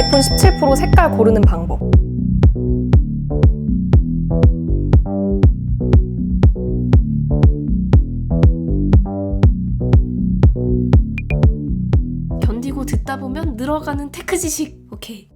아이폰 17 프로 색깔 고르는 방법. 견디고 듣다 보면 늘어가는 테크 지식. 오케이.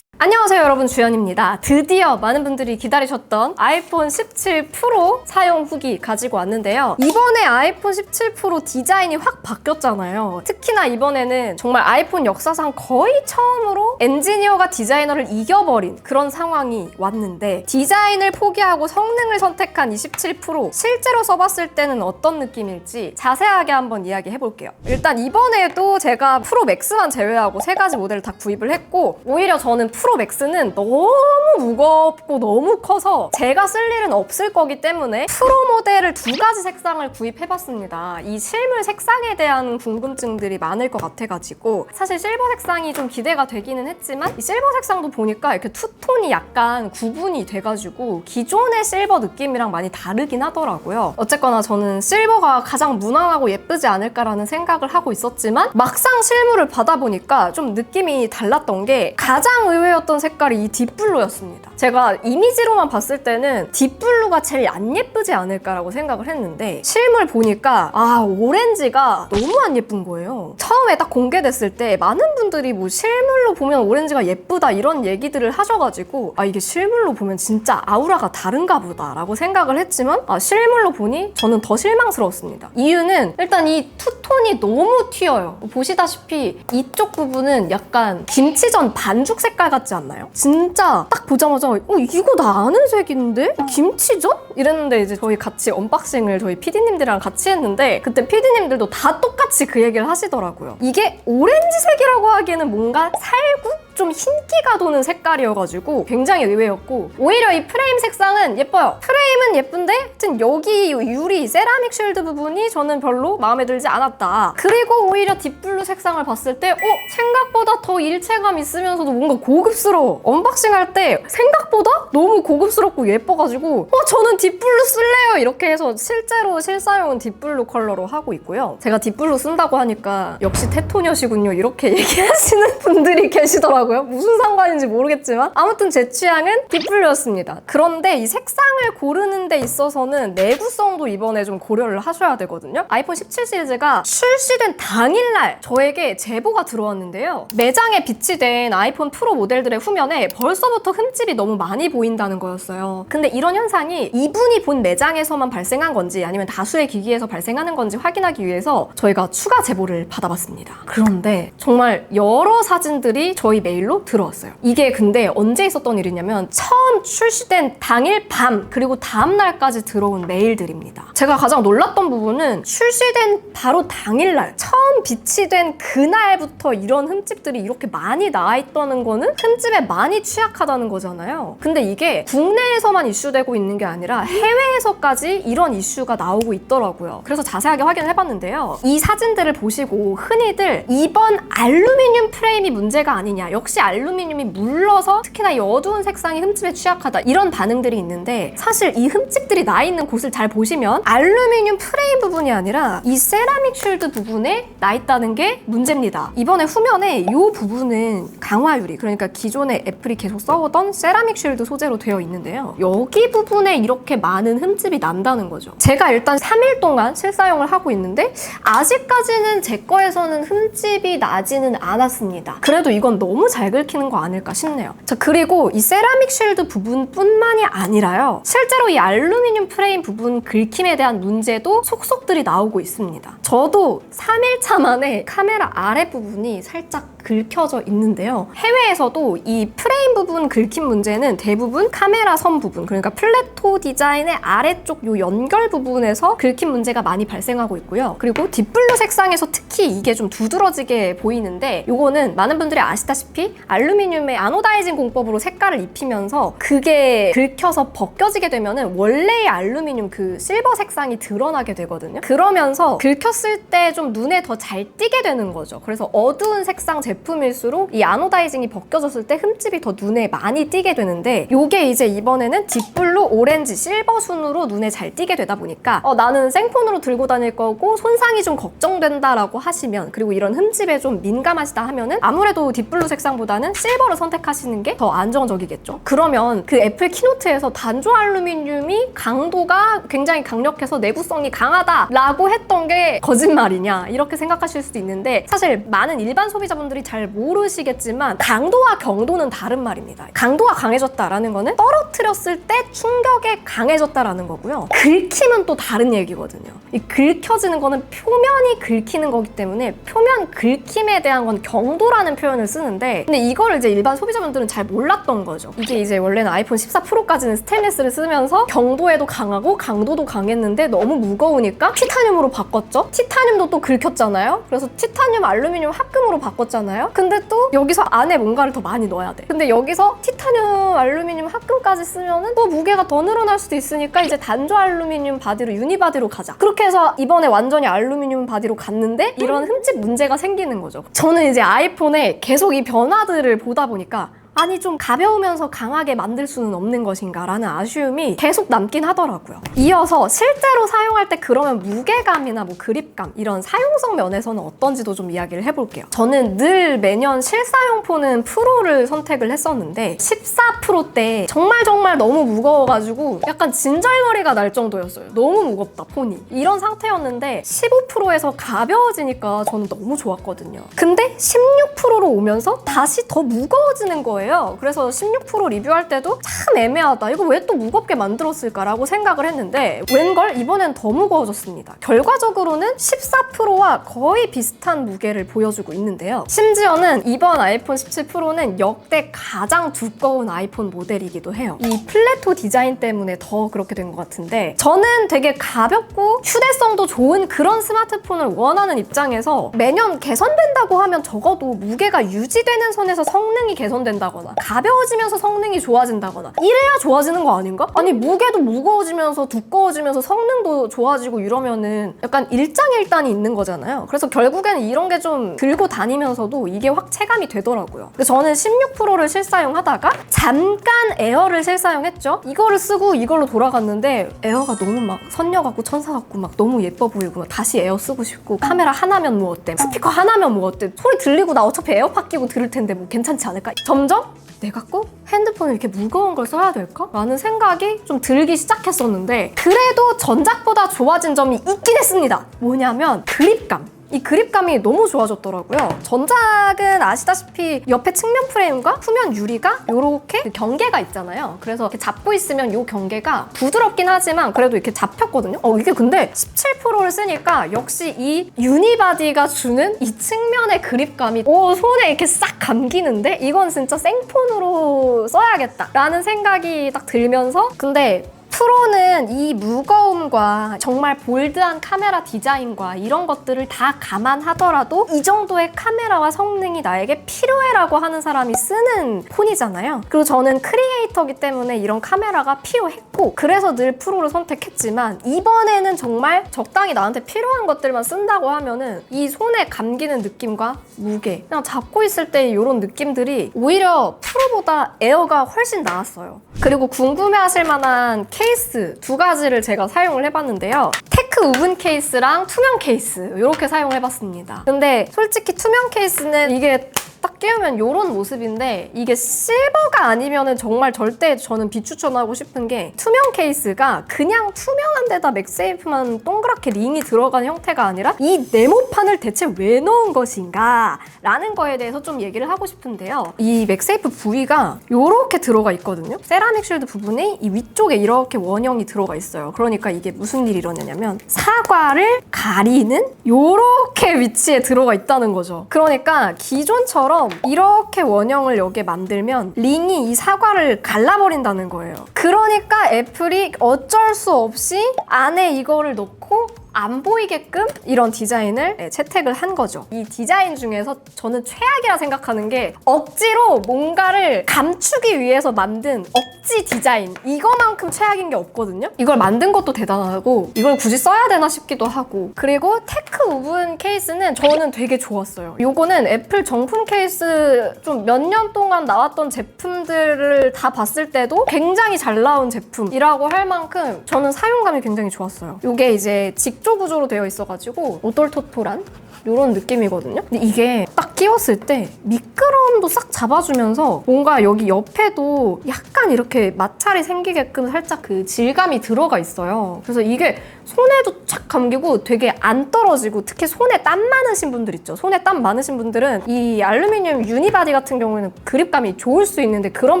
안녕하세요 여러분, 주연입니다. 드디어 많은 분들이 기다리셨던 아이폰 17 프로 사용 후기 가지고 왔는데요. 이번에 아이폰 17 프로 디자인이 확 바뀌었잖아요. 특히나 이번에는 정말 아이폰 역사상 거의 처음으로 엔지니어가 디자이너를 이겨버린 그런 상황이 왔는데, 디자인을 포기하고 성능을 선택한 이 17 프로 실제로 써봤을 때는 어떤 느낌일지 자세하게 한번 이야기해볼게요. 일단 이번에도 제가 프로 맥스만 제외하고 3가지 모델을 다 구입을 했고, 오히려 저는 프로 맥스는 너무 무겁고 너무 커서 제가 쓸 일은 없을 거기 때문에 프로 모델을 2가지 색상을 구입해봤습니다. 이 실물 색상에 대한 궁금증들이 많을 것 같아가지고 사실 실버 색상이 좀 기대가 되기는 했지만, 이 실버 색상도 보니까 이렇게 투톤이 약간 구분이 돼가지고 기존의 실버 느낌이랑 많이 다르긴 하더라고요. 어쨌거나 저는 실버가 가장 무난하고 예쁘지 않을까라는 생각을 하고 있었지만, 막상 실물을 받아보니까 좀 느낌이 달랐던 게, 가장 의외였던 색깔이 이 딥블루였습니다. 제가 이미지로만 봤을 때는 딥블루가 제일 안 예쁘지 않을까라고 생각을 했는데, 실물 보니까 오렌지가 너무 안 예쁜 거예요. 처음에 딱 공개됐을 때 많은 분들이 뭐 실물로 보면 오렌지가 예쁘다 이런 얘기들을 하셔가지고 이게 실물로 보면 진짜 아우라가 다른가 보다 라고 생각을 했지만, 실물로 보니 저는 더 실망스러웠습니다. 이유는 일단 이 투톤이 너무 튀어요. 보시다시피 이쪽 부분은 약간 김치전 반죽 색깔 같지 않나요? 진짜 딱 보자마자 이거 나 아는 색인데? 김치전? 이랬는데, 이제 저희 같이 언박싱을 저희 PD님들이랑 같이 했는데, 그때 PD님들도 다 똑같이 그 얘기를 하시더라고요. 이게 오렌지색이라고 하기에는 뭔가 살구? 좀 흰기가 도는 색깔이어가지고 굉장히 의외였고, 오히려 이 프레임 색상은 예뻐요. 프레임은 예쁜데 하여튼 여기 유리 세라믹 쉴드 부분이 저는 별로 마음에 들지 않았다. 그리고 오히려 딥블루 색상을 봤을 때 생각보다 더 일체감 있으면서도 뭔가 고급스러워. 언박싱할 때 생각보다 너무 고급스럽고 예뻐가지고 저는 딥블루 쓸래요 이렇게 해서 실제로 실사용은 딥블루 컬러로 하고 있고요. 제가 딥블루 쓴다고 하니까 역시 테토녀시군요 이렇게 얘기하시는 분들이 계시더라고요. 무슨 상관인지 모르겠지만 아무튼 제 취향은 딥블루였습니다. 그런데 이 색상을 고르는 데 있어서는 내구성도 이번에 좀 고려를 하셔야 되거든요. 아이폰 17 시리즈가 출시된 당일날 저에게 제보가 들어왔는데요. 매장에 비치된 아이폰 프로 모델들의 후면에 벌써부터 흠집이 너무 많이 보인다는 거였어요. 근데 이런 현상이 이분이 본 매장에서만 발생한 건지 아니면 다수의 기기에서 발생하는 건지 확인하기 위해서 저희가 추가 제보를 받아봤습니다. 그런데 정말 여러 사진들이 저희 메일로 들어왔어요. 이게 근데 언제 있었던 일이냐면 처음 출시된 당일 밤 그리고 다음 날까지 들어온 메일들입니다. 제가 가장 놀랐던 부분은 출시된 바로 당일날 처음 비치된 그날부터 이런 흠집들이 이렇게 많이 나와있다는 거는 흠집에 많이 취약하다는 거잖아요. 근데 이게 국내에서만 이슈되고 있는 게 아니라 해외에서까지 이런 이슈가 나오고 있더라고요. 그래서 자세하게 확인을 해봤는데요. 이 사진들을 보시고 흔히들 이번 알루미늄 프레임이 문제가 아니냐, 역시 알루미늄이 물러서 특히나 이 어두운 색상이 흠집에 취약하다 이런 반응들이 있는데, 사실 이 흠집들이 나 있는 곳을 잘 보시면 알루미늄 프레임 부분이 아니라 이 세라믹 쉴드 부분에 나 있다는 게 문제입니다. 이번에 후면에 이 부분은 강화유리, 그러니까 기존에 애플이 계속 써오던 세라믹 쉴드 소재로 되어 있는데요. 여기 부분에 이렇게 많은 흠집이 난다는 거죠. 제가 일단 3일 동안 실사용을 하고 있는데 아직까지는 제 거에서는 흠집이 나지는 않았습니다. 그래도 이건 너무 잘 긁히는 거 아닐까 싶네요. 자, 그리고 이 세라믹 쉴드 부분뿐만이 아니라요. 실제로 이 알루미늄 프레임 부분 긁힘에 대한 문제도 속속들이 나오고 있습니다. 저도 3일차 만에 카메라 아랫부분이 살짝 긁혀져 있는데요. 해외에서도 이 프레임 부분 긁힘 문제는 대부분 카메라 선 부분, 그러니까 플래토 디자인의 아래쪽 요 연결 부분에서 긁힘 문제가 많이 발생하고 있고요. 그리고 딥블루 색상에서 특히 이게 좀 두드러지게 보이는데, 요거는 많은 분들이 아시다시피 알루미늄의 아노다이징 공법으로 색깔을 입히면서 그게 긁혀서 벗겨지게 되면은 원래의 알루미늄 그 실버 색상이 드러나게 되거든요. 그러면서 긁혔을 때 좀 눈에 더 잘 띄게 되는 거죠. 그래서 어두운 색상 제품일수록 이 아노다이징이 벗겨졌을 때 흠집이 더 눈에 많이 띄게 되는데, 요게 이제 이번에는 딥블루, 오렌지, 실버 순으로 눈에 잘 띄게 되다 보니까 나는 생폰으로 들고 다닐 거고 손상이 좀 걱정된다라고 하시면, 그리고 이런 흠집에 좀 민감하시다 하면은 아무래도 딥블루 색상을 영상보다는 실버를 선택하시는 게 더 안정적이겠죠. 그러면 그 애플 키노트에서 단조 알루미늄이 강도가 굉장히 강력해서 내구성이 강하다라고 했던 게 거짓말이냐 이렇게 생각하실 수도 있는데, 사실 많은 일반 소비자분들이 잘 모르시겠지만 강도와 경도는 다른 말입니다. 강도가 강해졌다라는 거는 떨어뜨렸을 때 충격에 강해졌다라는 거고요. 긁힘은 또 다른 얘기거든요. 이 긁혀지는 거는 표면이 긁히는 거기 때문에 표면 긁힘에 대한 건 경도라는 표현을 쓰는데, 근데 이거를 이제 일반 소비자분들은 잘 몰랐던 거죠. 이게 이제 원래는 아이폰 14 프로까지는 스테인리스를 쓰면서 경도에도 강하고 강도도 강했는데 너무 무거우니까 티타늄으로 바꿨죠. 티타늄도 또 긁혔잖아요. 그래서 티타늄 알루미늄 합금으로 바꿨잖아요. 근데 또 여기서 안에 뭔가를 더 많이 넣어야 돼. 근데 여기서 티타늄 알루미늄 합금까지 쓰면은 또 무게가 더 늘어날 수도 있으니까 이제 단조 알루미늄 바디로 유니바디로 가자. 그렇게 해서 이번에 완전히 알루미늄 바디로 갔는데 이런 흠집 문제가 생기는 거죠. 저는 이제 아이폰에 계속 이 변화들을 보다 보니까 아니 좀 가벼우면서 강하게 만들 수는 없는 것인가 라는 아쉬움이 계속 남긴 하더라고요. 이어서 실제로 사용할 때 그러면 무게감이나 뭐 그립감 이런 사용성 면에서는 어떤지도 좀 이야기를 해볼게요. 저는 늘 매년 실사용 폰은 프로를 선택을 했었는데 14 프로 때 정말 너무 무거워가지고 약간 진절머리가 날 정도였어요. 너무 무겁다 폰이. 이런 상태였는데 15 프로에서 가벼워지니까 저는 너무 좋았거든요. 근데 16 프로로 오면서 다시 더 무거워지는 거예요. 그래서 16 프로 리뷰할 때도 참 애매하다. 이거 왜 또 무겁게 만들었을까라고 생각을 했는데 웬걸 이번엔 더 무거워졌습니다. 결과적으로는 14 프로와 거의 비슷한 무게를 보여주고 있는데요. 심지어는 이번 아이폰 17 프로는 역대 가장 두꺼운 아이폰 모델이기도 해요. 이 플래토 디자인 때문에 더 그렇게 된 것 같은데, 저는 되게 가볍고 휴대성도 좋은 그런 스마트폰을 원하는 입장에서 매년 개선된다고 하면 적어도 무게가 유지되는 선에서 성능이 개선된다거나 가벼워지면서 성능이 좋아진다거나 이래야 좋아지는 거 아닌가? 아니 무게도 무거워지면서 두꺼워지면서 성능도 좋아지고 이러면은 약간 일장일단이 있는 거잖아요. 그래서 결국에는 이런 게 좀 들고 다니면서도 이게 확 체감이 되더라고요. 저는 16 프로를 실사용하다가 잠깐 에어를 실사용했죠. 이거를 쓰고 이걸로 돌아갔는데 에어가 너무 막 선녀 같고 천사 같고 막 너무 예뻐 보이고 막 다시 에어 쓰고 싶고, 카메라 하나면 뭐 어때? 스피커 하나면 뭐 어때? 소리 들리고 나 어차피 에어팟 끼고 들을 텐데 뭐 괜찮지 않을까? 점점 내가 꼭 핸드폰을 이렇게 무거운 걸 써야 될까? 라는 생각이 좀 들기 시작했었는데, 그래도 전작보다 좋아진 점이 있긴 했습니다. 뭐냐면 그립감. 이 그립감이 너무 좋아졌더라고요. 전작은 아시다시피 옆에 측면 프레임과 후면 유리가 이렇게 경계가 있잖아요. 그래서 이렇게 잡고 있으면 이 경계가 부드럽긴 하지만 그래도 이렇게 잡혔거든요. 이게 근데 17 프로를 쓰니까 역시 이 유니바디가 주는 이 측면의 그립감이 손에 이렇게 싹 감기는데 이건 진짜 생폰으로 써야겠다 라는 생각이 딱 들면서, 근데 프로는 이 무거움과 정말 볼드한 카메라 디자인과 이런 것들을 다 감안하더라도 이 정도의 카메라와 성능이 나에게 필요해라고 하는 사람이 쓰는 폰이잖아요. 그리고 저는 크리에이터기 때문에 이런 카메라가 필요했고 그래서 늘 프로를 선택했지만, 이번에는 정말 적당히 나한테 필요한 것들만 쓴다고 하면은 이 손에 감기는 느낌과 무게, 그냥 잡고 있을 때 이런 느낌들이 오히려 프로보다 에어가 훨씬 나았어요. 그리고 궁금해하실 만한 케이스 두 가지를 제가 사용을 해봤는데요. 테크 우븐 케이스랑 투명 케이스 이렇게 사용을 해봤습니다. 근데 솔직히 투명 케이스는 이게 딱 끼우면 이런 모습인데, 이게 실버가 아니면은 정말 절대 저는 비추천하고 싶은 게, 투명 케이스가 그냥 투명한 데다 맥세이프만 동그랗게 링이 들어간 형태가 아니라 이 네모판을 대체 왜 넣은 것인가 라는 거에 대해서 좀 얘기를 하고 싶은데요. 이 맥세이프 부위가 이렇게 들어가 있거든요. 세라믹 쉴드 부분이 이 위쪽에 이렇게 원형이 들어가 있어요. 그러니까 이게 무슨 일이 일어나냐면 사과를 가리는 이렇게 위치에 들어가 있다는 거죠. 그러니까 기존처럼 이렇게 원형을 여기에 만들면 링이 이 사과를 갈라버린다는 거예요. 그러니까 애플이 어쩔 수 없이 안에 이거를 넣고 안 보이게끔 이런 디자인을 채택을 한 거죠. 이 디자인 중에서 저는 최악이라 생각하는 게 억지로 뭔가를 감추기 위해서 만든 억지 디자인, 이거만큼 최악인 게 없거든요. 이걸 만든 것도 대단하고 이걸 굳이 써야 되나 싶기도 하고, 그리고 테크 오븐 케이스는 저는 되게 좋았어요. 요거는 애플 정품 케이스 좀 몇 년 동안 나왔던 제품들을 다 봤을 때도 굉장히 잘 나온 제품이라고 할 만큼 저는 사용감이 굉장히 좋았어요. 요게 이제 직조 구조로 되어 있어가지고 오돌토토란 이런 느낌이거든요. 근데 이게 딱 끼웠을 때 미끄럼도 싹 잡아주면서 뭔가 여기 옆에도 약간 이렇게 마찰이 생기게끔 살짝 그 질감이 들어가 있어요. 그래서 이게 손에도 착 감기고 되게 안 떨어지고, 특히 손에 땀 많으신 분들 있죠. 손에 땀 많으신 분들은 이 알루미늄 유니바디 같은 경우에는 그립감이 좋을 수 있는데 그런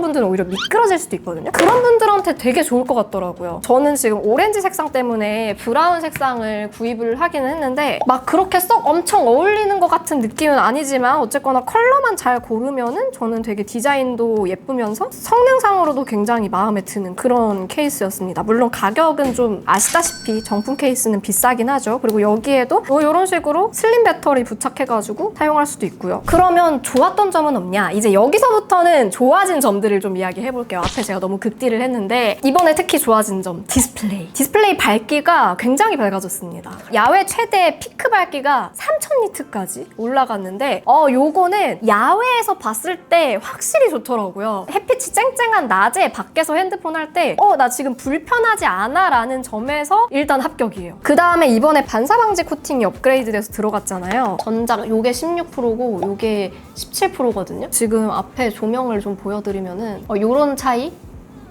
분들은 오히려 미끄러질 수도 있거든요. 그런 분들한테 되게 좋을 것 같더라고요. 저는 지금 오렌지 색상 때문에 브라운 색상을 구입을 하기는 했는데 막 그렇게 썩 엄청 어울리는 것 같은 느낌은 아니지만 어쨌거나 컬러만 잘 고르면은 저는 되게 디자인도 예쁘면서 성능상으로도 굉장히 마음에 드는 그런 케이스였습니다. 물론 가격은 좀 아시다시피 정품 케이스는 비싸긴 하죠. 그리고 여기에도 이런 식으로 슬림 배터리 부착해가지고 사용할 수도 있고요. 그러면 좋았던 점은 없냐? 이제 여기서부터는 좋아진 점들을 좀 이야기해볼게요. 앞에 제가 너무 극딜을 했는데 이번에 특히 좋아진 점, 디스플레이 밝기가 굉장히 밝아졌습니다. 야외 최대 피크 밝기가 3000니트까지 올라갔는데 요거는 야외에서 봤을 때 확실히 좋더라고요. 햇빛이 쨍쨍한 낮에 밖에서 핸드폰 할 때 나 지금 불편하지 않아 라는 점에서 일단 합격이에요. 그 다음에 이번에 반사방지 코팅이 업그레이드돼서 들어갔잖아요. 전작 요게 16%고 요게 17%거든요. 지금 앞에 조명을 좀 보여드리면은 요런 차이?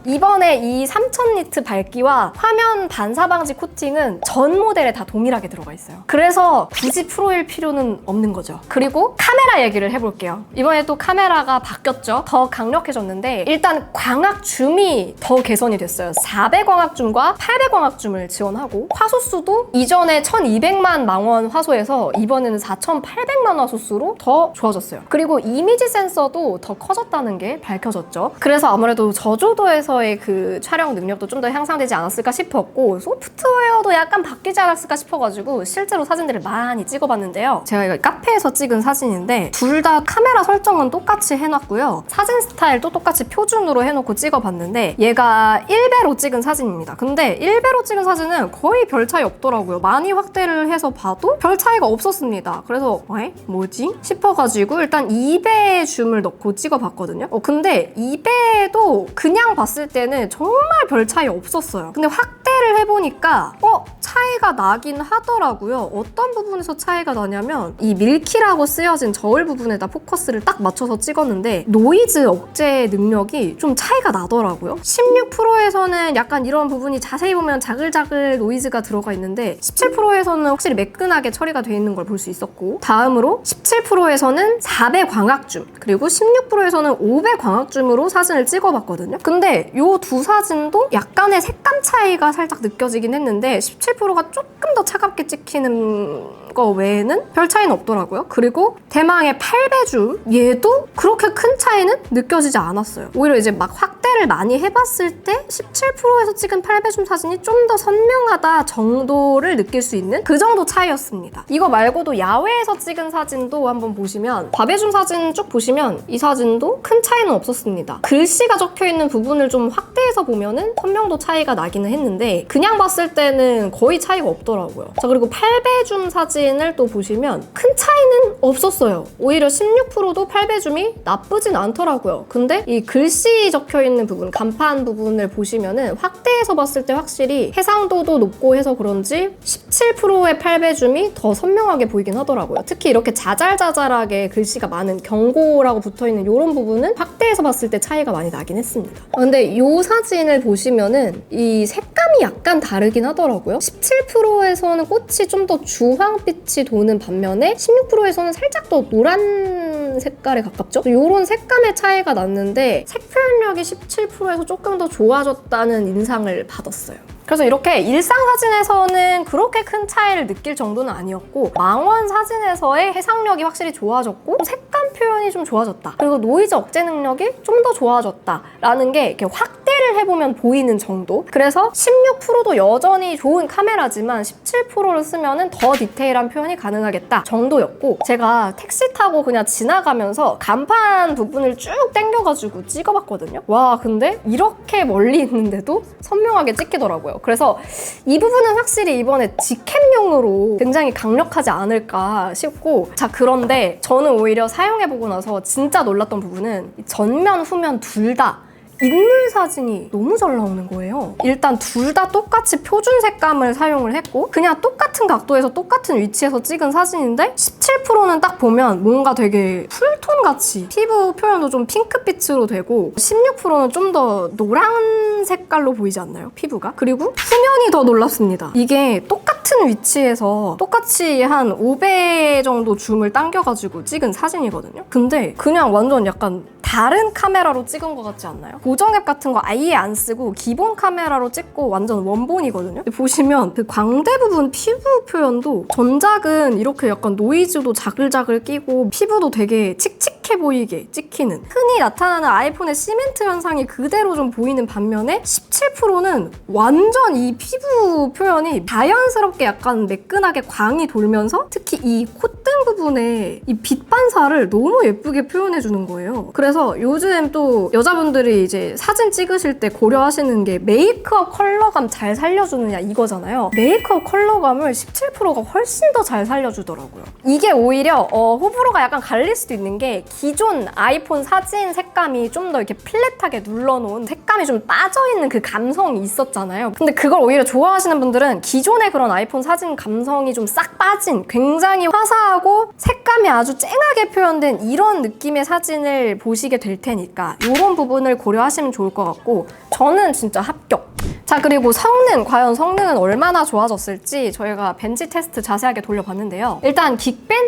이번에 이 3000니트 밝기와 화면 반사방지 코팅은 전 모델에 다 동일하게 들어가 있어요. 그래서 굳이 프로일 필요는 없는 거죠. 그리고 카메라 얘기를 해볼게요. 이번에 또 카메라가 바뀌었죠. 더 강력해졌는데 일단 광학 줌이 더 개선이 됐어요. 4배 광학 줌과 8배 광학 줌을 지원하고 화소수도 이전에 1200만 망원 화소에서 이번에는 4800만 화소수로 더 좋아졌어요. 그리고 이미지 센서도 더 커졌다는 게 밝혀졌죠. 그래서 아무래도 저조도에서 그 촬영 능력도 좀 더 향상되지 않았을까 싶었고 소프트웨어도 약간 바뀌지 않았을까 싶어가지고 실제로 사진들을 많이 찍어봤는데요. 제가 이거 카페에서 찍은 사진인데 둘 다 카메라 설정은 똑같이 해놨고요. 사진 스타일도 똑같이 표준으로 해놓고 찍어봤는데 얘가 1배로 찍은 사진입니다. 근데 1배로 찍은 사진은 거의 별 차이 없더라고요. 많이 확대를 해서 봐도 별 차이가 없었습니다. 그래서 뭐지? 싶어가지고 일단 2배 줌을 넣고 찍어봤거든요. 근데 2배도 그냥 봤을 때는 정말 별 차이 없었어요. 근데 확대를 해보니까 차이가 나긴 하더라고요. 어떤 부분에서 차이가 나냐면 이 밀키라고 쓰여진 저울 부분에다 포커스를 딱 맞춰서 찍었는데 노이즈 억제 능력이 좀 차이가 나더라고요. 16%에서는 약간 이런 부분이 자세히 보면 자글자글 노이즈가 들어가 있는데 17%에서는 확실히 매끈하게 처리가 돼 있는 걸 볼 수 있었고, 다음으로 17%에서는 4배 광학줌, 그리고 16%에서는 5배 광학줌으로 사진을 찍어봤거든요. 근데 이 두 사진도 약간의 색감 차이가 살짝 느껴지긴 했는데 17%가 조금 더 차갑게 찍히는 거 외에는 별 차이는 없더라고요. 그리고 대망의 8배 줌, 얘도 그렇게 큰 차이는 느껴지지 않았어요. 오히려 이제 막 확대를 많이 해봤을 때 17%에서 찍은 8배 줌 사진이 좀 더 선명하다 정도를 느낄 수 있는 그 정도 차이였습니다. 이거 말고도 야외에서 찍은 사진도 한번 보시면 4배 줌 사진 쭉 보시면 이 사진도 큰 차이는 없었습니다. 글씨가 적혀있는 부분을 좀 확대해서 보면은 선명도 차이가 나기는 했는데 그냥 봤을 때는 거의 차이가 없더라고요. 자, 그리고 8배 줌 사진을 또 보시면 큰 차이는 없었어요. 오히려 16%도 8배 줌이 나쁘진 않더라고요. 근데 이 글씨 적혀있는 부분, 간판 부분을 보시면은 확대해서 봤을 때 확실히 해상도도 높고 해서 그런지 17%의 8배 줌이 더 선명하게 보이긴 하더라고요. 특히 이렇게 자잘자잘하게 글씨가 많은 경고라고 붙어있는 이런 부분은 확대해서 봤을 때 차이가 많이 나긴 했습니다. 근데 이 사진을 보시면은 이 색감이 약간 다르긴 하더라고요. 17%에서는 꽃이 좀 더 주황빛이 도는 반면에 16%에서는 살짝 더 노란 색깔에 가깝죠? 이런 색감의 차이가 났는데 색 표현력이 17%에서 조금 더 좋아졌다는 인상을 받았어요. 그래서 이렇게 일상 사진에서는 그렇게 큰 차이를 느낄 정도는 아니었고 망원 사진에서의 해상력이 확실히 좋아졌고 색감 표현이 좀 좋아졌다. 그리고 노이즈 억제 능력이 좀 더 좋아졌다라는 게 이렇게 확대를 해보면 보이는 정도. 그래서 16%도 여전히 좋은 카메라지만 17%를 쓰면은 더 디테일한 표현이 가능하겠다 정도였고, 제가 택시 타고 그냥 지나가면서 간판 부분을 쭉 당겨가지고 찍어봤거든요. 와, 근데 이렇게 멀리 있는데도 선명하게 찍히더라고요. 그래서 이 부분은 확실히 이번에 직캠용으로 굉장히 강력하지 않을까 싶고, 자, 그런데 저는 오히려 사용해보고 나서 진짜 놀랐던 부분은 전면, 후면 둘 다 인물 사진이 너무 잘 나오는 거예요. 일단 둘 다 똑같이 표준 색감을 사용을 했고 그냥 똑같은 각도에서 똑같은 위치에서 찍은 사진인데 17%는 딱 보면 뭔가 되게 쿨톤 같이 피부 표현도 좀 핑크빛으로 되고 16%는 좀 더 노란 색깔로 보이지 않나요? 피부가? 그리고 후면이 더 놀랍습니다. 이게 똑같은 위치에서 똑같이 한 5배 정도 줌을 당겨가지고 찍은 사진이거든요. 근데 그냥 완전 약간 다른 카메라로 찍은 것 같지 않나요? 고정앱 같은 거 아예 안 쓰고 기본 카메라로 찍고 완전 원본이거든요. 보시면 그 광대 부분 피부 표현도 전작은 이렇게 약간 노이즈도 자글자글 끼고 피부도 되게 칙칙해 보이게 찍히는 흔히 나타나는 아이폰의 시멘트 현상이 그대로 좀 보이는 반면에 17%는 완전 이 피부 표현이 자연스럽게 약간 매끈하게 광이 돌면서 특히 이 콧등 부분에 이 빛 반사를 너무 예쁘게 표현해 주는 거예요. 그래서 요즘 또 여자분들이 이제 사진 찍으실 때 고려하시는 게 메이크업 컬러감 잘 살려주느냐 이거잖아요. 메이크업 컬러감을 17%가 훨씬 더 잘 살려주더라고요. 이게 오히려 호불호가 약간 갈릴 수도 있는 게 기존 아이폰 사진 색감이 좀 더 이렇게 플랫하게 눌러놓은 색감이 좀 빠져있는 그 감성이 있었잖아요. 근데 그걸 오히려 좋아하시는 분들은 기존의 그런 아이폰 사진 감성이 좀 싹 빠진 굉장히 화사하고 색감이 아주 쨍하게 표현된 이런 느낌의 사진을 보시게 될 테니까 이런 부분을 고려하시면 좋을 것 같고 저는 진짜 합격! 자, 그리고 성능, 과연 성능은 얼마나 좋아졌을지 저희가 벤치 테스트 자세하게 돌려봤는데요. 일단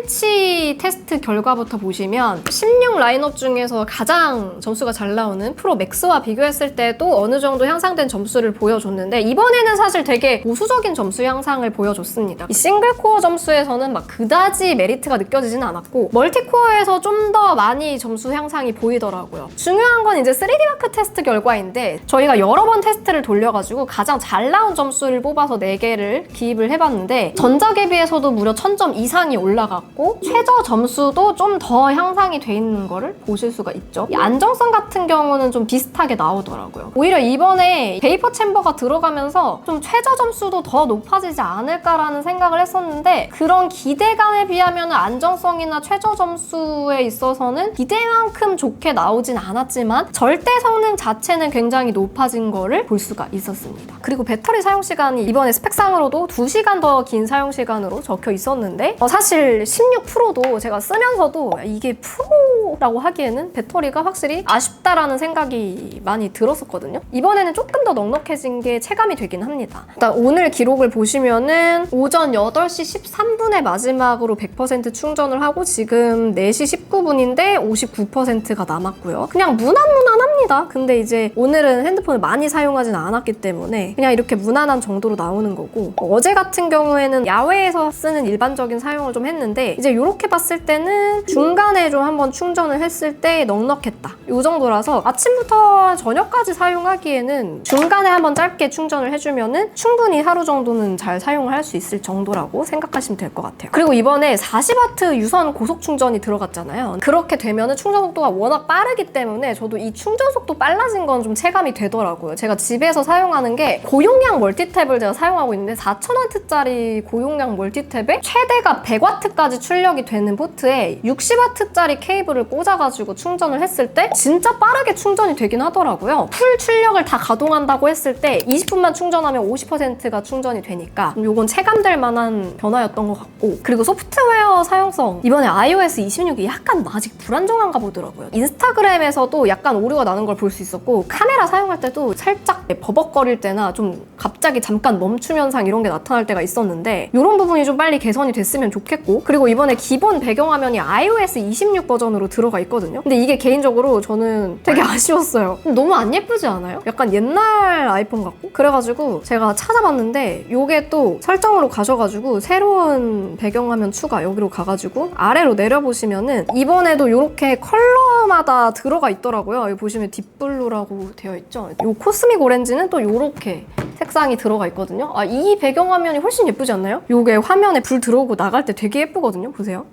긱벤치 테스트 결과부터 보시면 16 라인업 중에서 가장 점수가 잘 나오는 프로 맥스와 비교했을 때도 어느 정도 향상된 점수를 보여줬는데 이번에는 사실 되게 보수적인 점수 향상을 보여줬습니다. 이 싱글코어 점수에서는 막 그다지 메리트가 느껴지진 않았고 멀티코어에서 좀 더 많이 점수 향상이 보이더라고요. 중요한 건 이제 3D 마크 테스트 결과인데 저희가 여러 번 테스트를 돌려가지고 가장 잘 나온 점수를 뽑아서 4개를 기입을 해봤는데 전작에 비해서도 무려 1000점 이상이 올라갔고 최저 점수도 좀 더 향상이 돼 있는 거를 보실 수가 있죠. 이 안정성 같은 경우는 좀 비슷하게 나오더라고요. 오히려 이번에 베이퍼 챔버가 들어가면서 좀 최저 점수도 더 높아지지 않을까라는 생각을 했었는데 그런 기대감에 비하면 안정성이나 최저 점수에 있어서는 기대만큼 좋게 나오진 않았지만 절대 성능 자체는 굉장히 높아진 거를 볼 수가 있었습니다. 그리고 배터리 사용시간이 이번에 스펙상으로도 2시간 더 긴 사용시간으로 적혀 있었는데 사실 16%도 제가 쓰면서도 이게 프로라고 하기에는 배터리가 확실히 아쉽다라는 생각이 많이 들었었거든요. 이번에는 조금 더 넉넉해진 게 체감이 되긴 합니다. 일단 오늘 기록을 보시면은 오전 8시 13분에 마지막으로 100% 충전을 하고 지금 4시 19분인데 59%가 남았고요. 그냥 무난무난합니다. 근데 이제 오늘은 핸드폰을 많이 사용하진 않았기 때문에 그냥 이렇게 무난한 정도로 나오는 거고 어제 같은 경우에는 야외에서 쓰는 일반적인 사용을 좀 했는데 이제 이렇게 봤을 때는 중간에 좀 한번 충전을 했을 때 넉넉했다. 이 정도라서 아침부터 저녁까지 사용하기에는 중간에 한번 짧게 충전을 해주면은 충분히 하루 정도는 잘 사용을 할 수 있을 정도라고 생각하시면 될 것 같아요. 그리고 이번에 40W 유선 고속 충전이 들어갔잖아요. 그렇게 되면은 충전 속도가 워낙 빠르기 때문에 저도 이 충전 속도 빨라진 건 좀 체감이 되더라고요. 제가 집에서 사용하는 게 고용량 멀티탭을 제가 사용하고 있는데 4000W짜리 고용량 멀티탭에 최대가 100W까지 출력이 되는 포트에 60W짜리 케이블을 꽂아가지고 충전을 했을 때 진짜 빠르게 충전이 되긴 하더라고요. 풀 출력을 다 가동한다고 했을 때 20분만 충전하면 50%가 충전이 되니까 요건 체감될 만한 변화였던 것 같고 그리고 소프트웨어 사용성 이번에 iOS 26이 약간 아직 불안정한가 보더라고요. 인스타그램에서도 약간 오류가 나는 걸 볼 수 있었고 카메라 사용할 때도 살짝 버벅거릴 때나 좀 갑자기 잠깐 멈춤 현상 이런 게 나타날 때가 있었는데 이런 부분이 좀 빨리 개선이 됐으면 좋겠고 그리고 이번에 기본 배경화면이 iOS 26 버전으로 들어가 있거든요. 근데 이게 개인적으로 저는 되게 아쉬웠어요. 너무 안 예쁘지 않아요? 약간 옛날 아이폰 같고 그래가지고 제가 찾아봤는데 이게 또 설정으로 가셔가지고 새로운 배경화면 추가 여기로 가가지고 아래로 내려보시면은 이번에도 이렇게 컬러마다 들어가 있더라고요. 여기 보시면 딥블루라고 되어 있죠. 이 코스믹 오렌지는 또 이렇게 색상이 들어가 있거든요. 이 배경화면이 훨씬 예쁘지 않나요? 이게 화면에 불 들어오고 나갈 때 되게 예쁘거든요. 보세요.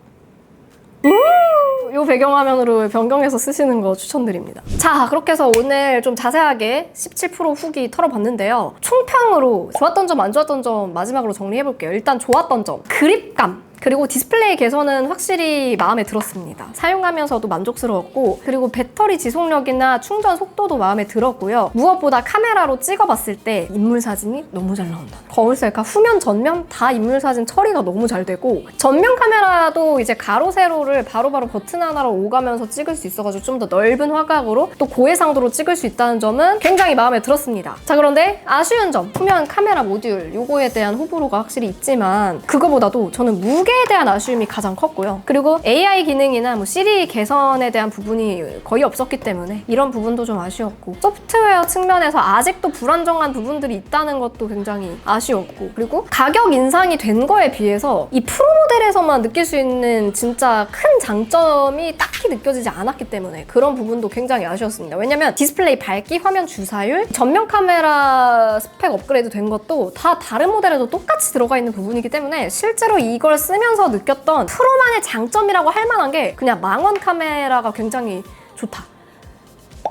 이 배경화면으로 변경해서 쓰시는 거 추천드립니다. 자, 그렇게 해서 오늘 좀 자세하게 17% 후기 털어봤는데요. 총평으로 좋았던 점, 안 좋았던 점 마지막으로 정리해볼게요. 일단 좋았던 점, 그립감. 그리고 디스플레이 개선은 확실히 마음에 들었습니다. 사용하면서도 만족스러웠고, 그리고 배터리 지속력이나 충전 속도도 마음에 들었고요. 무엇보다 카메라로 찍어봤을 때 인물 사진이 너무 잘 나온다. 거울 셀카 후면 전면 다 인물 사진 처리가 너무 잘 되고, 전면 카메라도 이제 가로 세로를 바로바로 버튼 하나로 오가면서 찍을 수 있어가지고 좀 더 넓은 화각으로 또 고해상도로 찍을 수 있다는 점은 굉장히 마음에 들었습니다. 자, 그런데 아쉬운 점, 후면 카메라 모듈 요거에 대한 호불호가 확실히 있지만 그거보다도 저는 무게에 대한 아쉬움이 가장 컸고요. 그리고 AI 기능이나 뭐 시리 개선에 대한 부분이 거의 없었기 때문에 이런 부분도 좀 아쉬웠고, 소프트웨어 측면에서 아직도 불안정한 부분들이 있다는 것도 굉장히 아쉬웠고, 그리고 가격 인상이 된 거에 비해서 이 프로 모델에서만 느낄 수 있는 진짜 큰 장점이 딱히 느껴지지 않았기 때문에 그런 부분도 굉장히 아쉬웠습니다. 왜냐면 디스플레이 밝기, 화면 주사율, 전면 카메라 스펙 업그레이드 된 것도 다 다른 모델에도 똑같이 들어가 있는 부분이기 때문에 실제로 이걸 쓰면서 느꼈던 프로만의 장점이라고 할 만한 게 그냥 망원 카메라가 굉장히 좋다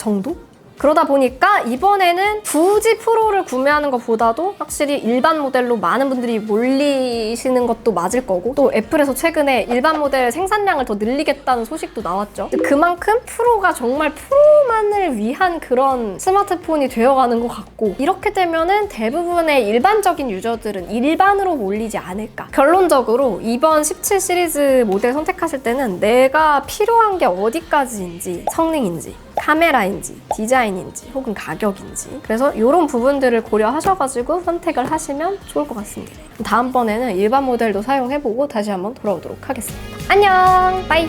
정도? 그러다 보니까 이번에는 굳이 프로를 구매하는 것보다도 확실히 일반 모델로 많은 분들이 몰리시는 것도 맞을 거고, 또 애플에서 최근에 일반 모델 생산량을 더 늘리겠다는 소식도 나왔죠. 그만큼 프로가 정말 프로만을 위한 그런 스마트폰이 되어가는 것 같고, 이렇게 되면은 대부분의 일반적인 유저들은 일반으로 몰리지 않을까. 결론적으로 이번 17 시리즈 모델 선택하실 때는 내가 필요한 게 어디까지인지, 성능인지, 카메라인지, 디자인인지, 혹은 가격인지, 그래서 이런 부분들을 고려하셔가지고 선택을 하시면 좋을 것 같습니다. 다음번에는 일반 모델도 사용해보고 다시 한번 돌아오도록 하겠습니다. 안녕! 빠이!